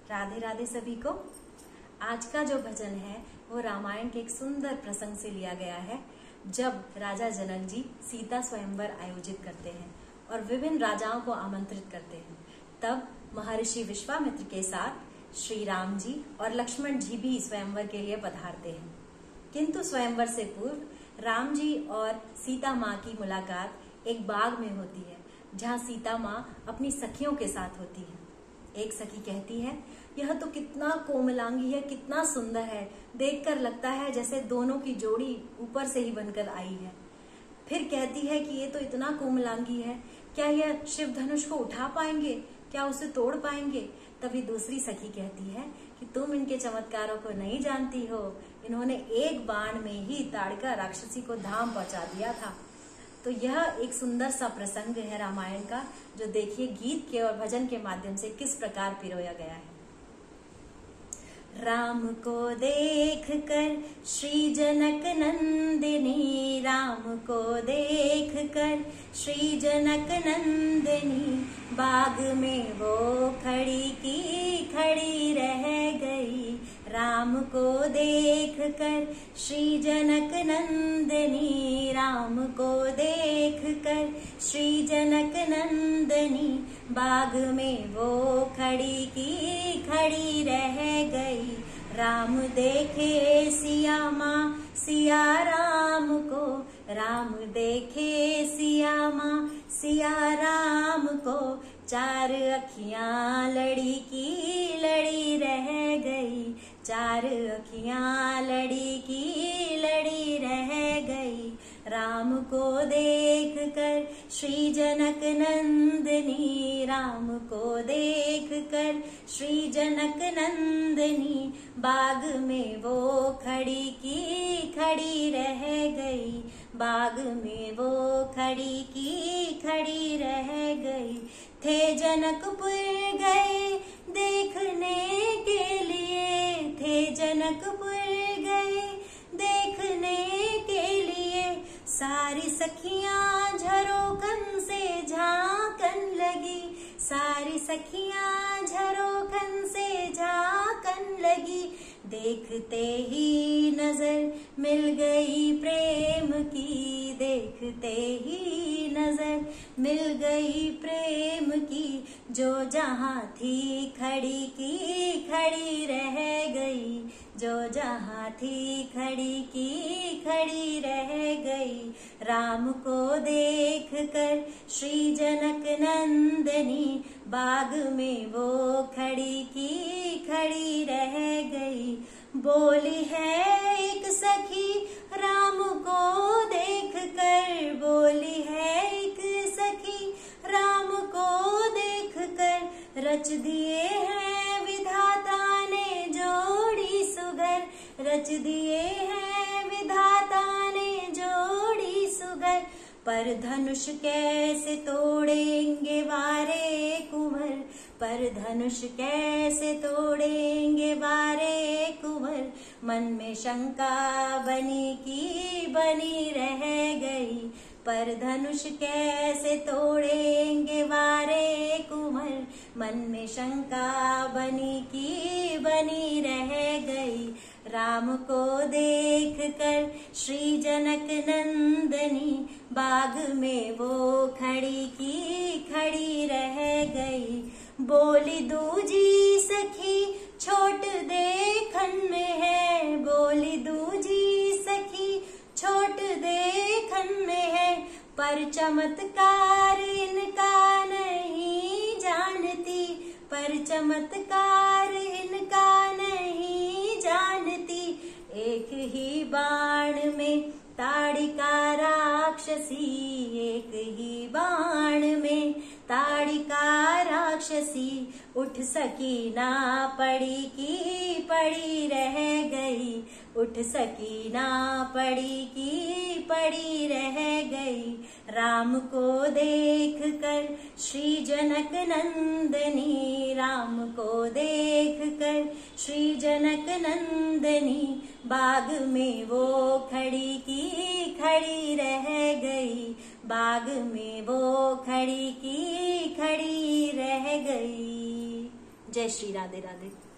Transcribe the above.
राधे राधे सभी को। आज का जो भजन है वो रामायण के एक सुंदर प्रसंग से लिया गया है, जब राजा जनक जी सीता स्वयंवर आयोजित करते हैं और विभिन्न राजाओं को आमंत्रित करते हैं। तब महर्षि विश्वामित्र के साथ श्री राम जी और लक्ष्मण जी भी स्वयंवर के लिए पधारते हैं। किंतु स्वयंवर से पूर्व राम जी और सीता माँ की मुलाकात एक बाग में होती है, जहाँ सीता माँ अपनी सखियों के साथ होती है। एक सखी कहती है, यह तो कितना कोमलांगी है, कितना सुंदर है, देखकर लगता है जैसे दोनों की जोड़ी ऊपर से ही बनकर आई है। फिर कहती है कि ये तो इतना कोमलांगी है, क्या यह शिव धनुष को उठा पाएंगे, क्या उसे तोड़ पाएंगे। तभी दूसरी सखी कहती है कि तुम इनके चमत्कारों को नहीं जानती हो, इन्होंने एक बाण में ही ताड़का राक्षसी को धाम पहुंचा दिया था। तो यह एक सुंदर सा प्रसंग है रामायण का, जो देखिए गीत के और भजन के माध्यम से किस प्रकार पिरोया गया है। राम को देख कर श्री जनक नंदिनी, राम को देख कर श्री जनक नंदिनी, बाग में वो खड़ी की खड़ी रह गई। राम को देख कर श्री जनक नंदिनी, राम को देख कर श्री जनक नंदिनी, बाग में वो खड़ी की खड़ी रह गई। राम देखे सिया माँ सिया राम को, राम देखे सिया माँ सिया राम को, चार अखियां लड़ी की लड़ी रह गई। चार अखियां लड़ी की लड़ी रह गई। राम को देख कर श्री जनक नंदिनी, राम को देख कर श्री जनक नंदिनी, बाग में वो खड़ी की खड़ी रह गई। बाग में वो खड़ी की खड़ी रह गई। थे जनकपुर गए देखने के लिए, थे जनकपुर गए देखने के लिए, सारी सखियां झरोखन से झांकन लगी। सारी सखियां झरोखन से झांकन लगी। देखते ही नजर मिल गई प्रेम की, देखते ही नजर मिल गई प्रेम की, जो जहाँ थी खड़ी की खड़ी रह गई। जो जहाँ थी खड़ी की खड़ी रह गई। राम को देख कर श्री जनक नंदिनी, बाग में वो खड़ी की खड़ी रह गई। बोली है एक सखी राम को देख कर, बोली है एक सखी राम को देख कर, रच दिए हैं विधाता ने जोड़ी सुगर, रच दिए हैं विधाता ने जोड़ी सुगर। पर धनुष कैसे तोड़ेंगे वारे कुंवर, पर धनुष कैसे तोड़ेंगे वारे कुंवर, मन में शंका बनी की बनी रह गई। पर धनुष कैसे तोड़ेंगे वारे कुंवर, मन में शंका बनी की बनी रह गई। राम को देख कर श्री जनक नंदिनी, बाग में वो खड़ी की खड़ी रह गई। बोली दूजी सखी छोट देखन में है, बोली दूजी सखी छोट देखन में है, पर चमत्कार इनका नहीं जानती, पर चमत्कार इनका नहीं जानती। एक ही बाण में ताड़िका राक्षसी, एक ही बाण में ताड़िका राक्षसी, उठ सकी ना पड़ी की पड़ी रह गई। उठ सकी ना पड़ी की पड़ी रह गई। राम को देख कर श्री जनक नंदिनी, राम को देख कर श्री जनक नंदिनी, बाग में वो खड़ी की खड़ी रह गई। बाग में वो खड़ी की खड़ी रह गई। जय श्री राधे राधे।